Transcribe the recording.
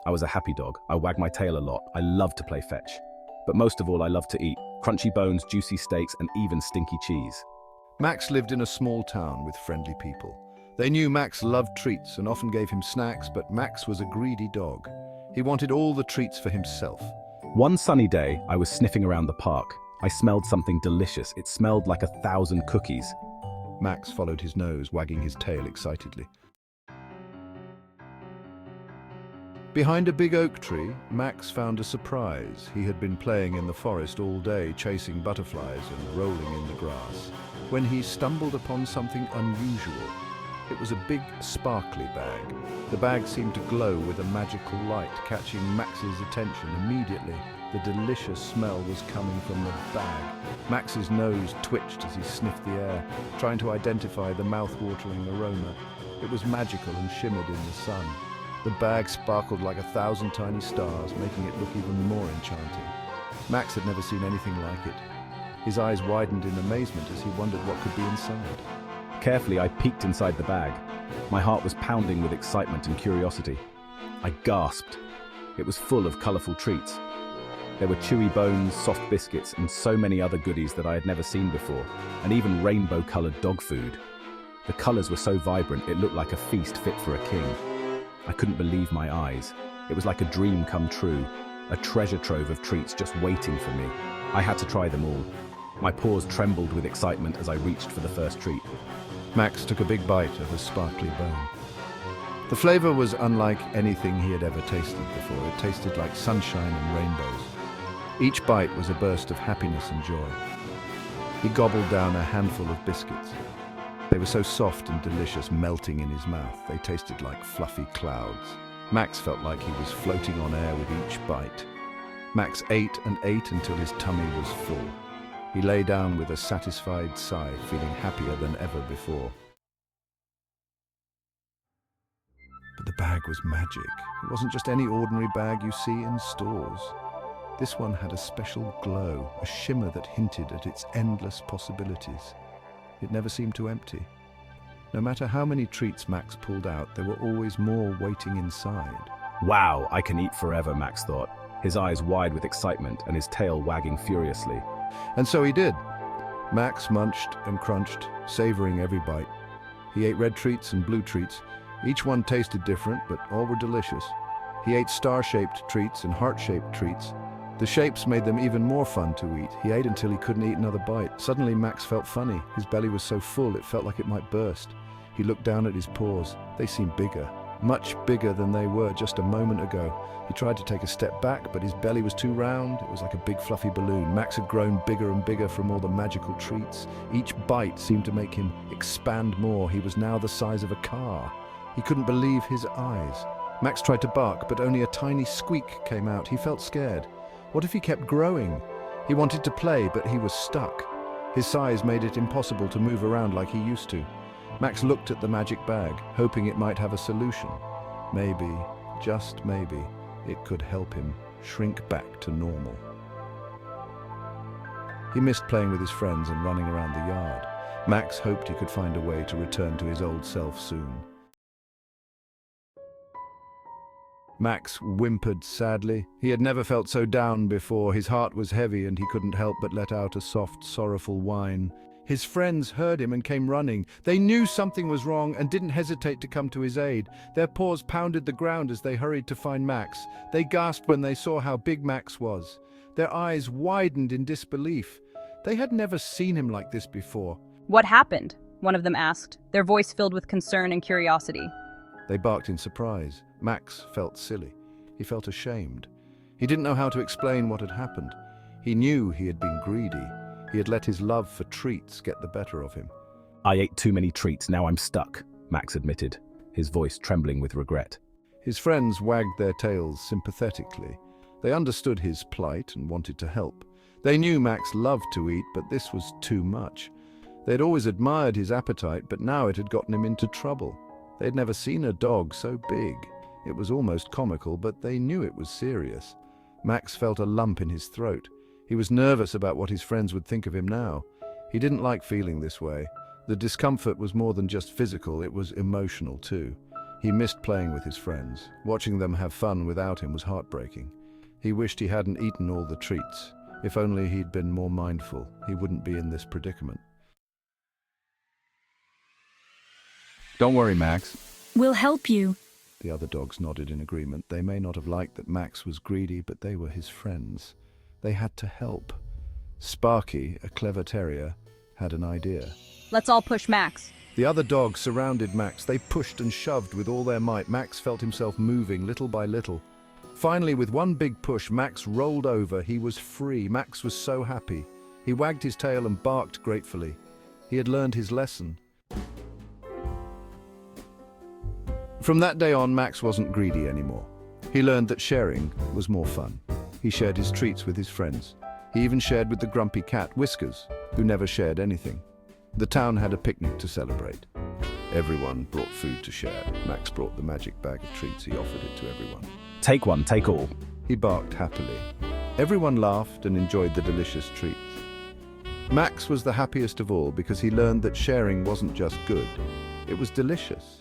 I was a happy dog. I wagged my tail a lot. I loved to play fetch. But most of all, I loved to eat crunchy bones, juicy steaks, and even stinky cheese. Max lived in a small town with friendly people. They knew Max loved treats and often gave him snacks, but Max was a greedy dog. He wanted all the treats for himself. One sunny day, I was sniffing around the park. I smelled something delicious. It smelled like 1,000 cookies. Max followed his nose, wagging his tail excitedly. Behind a big oak tree, Max found a surprise. He had been playing in the forest all day, chasing butterflies and rolling in the grass, when he stumbled upon something unusual. It was a big, sparkly bag. The bag seemed to glow with a magical light, catching Max's attention immediately. The delicious smell was coming from the bag. Max's nose twitched as he sniffed the air, trying to identify the mouth-watering aroma. It was magical and shimmered in the sun. The bag sparkled like 1,000 tiny stars, making it look even more enchanting. Max had never seen anything like it. His eyes widened in amazement as he wondered what could be inside. Carefully, I peeked inside the bag. My heart was pounding with excitement and curiosity. I gasped. It was full of colorful treats. There were chewy bones, soft biscuits, and so many other goodies that I had never seen before, and even rainbow-colored dog food. The colors were so vibrant, it looked like a feast fit for a king. I couldn't believe my eyes. It was like a dream come true, a treasure trove of treats just waiting for me. I had to try them all. My paws trembled with excitement as I reached for the first treat. Max took a big bite of a sparkly bone. The flavor was unlike anything he had ever tasted before. It tasted like sunshine and rainbows. Each bite was a burst of happiness and joy. He gobbled down a handful of biscuits. They were so soft and delicious, melting in his mouth. They tasted like fluffy clouds. Max felt like he was floating on air with each bite. Max ate and ate until his tummy was full. He lay down with a satisfied sigh, feeling happier than ever before. But the bag was magic. It wasn't just any ordinary bag you see in stores. This one had a special glow, a shimmer that hinted at its endless possibilities. It never seemed to empty. No matter how many treats Max pulled out, there were always more waiting inside. Wow, I can eat forever, Max thought, his eyes wide with excitement and his tail wagging furiously. And so he did. Max munched and crunched, savoring every bite. He ate red treats and blue treats. Each one tasted different, but all were delicious. He ate star-shaped treats and heart-shaped treats. The shapes made them even more fun to eat. He ate until he couldn't eat another bite. Suddenly, Max felt funny. His belly was so full, it felt like it might burst. He looked down at his paws. They seemed bigger, much bigger than they were just a moment ago. He tried to take a step back, but his belly was too round. It was like a big fluffy balloon. Max had grown bigger and bigger from all the magical treats. Each bite seemed to make him expand more. He was now the size of a car. He couldn't believe his eyes. Max tried to bark, but only a tiny squeak came out. He felt scared. What if he kept growing? He wanted to play, but he was stuck. His size made it impossible to move around like he used to. Max looked at the magic bag, hoping it might have a solution. Maybe, just maybe, it could help him shrink back to normal. He missed playing with his friends and running around the yard. Max hoped he could find a way to return to his old self soon. Max whimpered sadly. He had never felt so down before. His heart was heavy and he couldn't help but let out a soft, sorrowful whine. His friends heard him and came running. They knew something was wrong and didn't hesitate to come to his aid. Their paws pounded the ground as they hurried to find Max. They gasped when they saw how big Max was. Their eyes widened in disbelief. They had never seen him like this before. "What happened?" one of them asked, their voice filled with concern and curiosity. They barked in surprise. Max felt silly. He felt ashamed. He didn't know how to explain what had happened. He knew he had been greedy. He had let his love for treats get the better of him. I ate too many treats, now I'm stuck, Max admitted, his voice trembling with regret. His friends wagged their tails sympathetically. They understood his plight and wanted to help. They knew Max loved to eat, but this was too much. They had always admired his appetite, but now it had gotten him into trouble. They had never seen a dog so big. It was almost comical, but they knew it was serious. Max felt a lump in his throat. He was nervous about what his friends would think of him now. He didn't like feeling this way. The discomfort was more than just physical, it was emotional too. He missed playing with his friends. Watching them have fun without him was heartbreaking. He wished he hadn't eaten all the treats. If only he'd been more mindful, he wouldn't be in this predicament. Don't worry, Max. We'll help you. The other dogs nodded in agreement. They may not have liked that Max was greedy, but they were his friends. They had to help. Sparky, a clever terrier, had an idea. Let's all push Max. The other dogs surrounded Max. They pushed and shoved with all their might. Max felt himself moving little by little. Finally, with one big push, Max rolled over. He was free. Max was so happy. He wagged his tail and barked gratefully. He had learned his lesson. From that day on, Max wasn't greedy anymore. He learned that sharing was more fun. He shared his treats with his friends. He even shared with the grumpy cat, Whiskers, who never shared anything. The town had a picnic to celebrate. Everyone brought food to share. Max brought the magic bag of treats. He offered it to everyone. Take one, take all. He barked happily. Everyone laughed and enjoyed the delicious treats. Max was the happiest of all because he learned that sharing wasn't just good, it was delicious.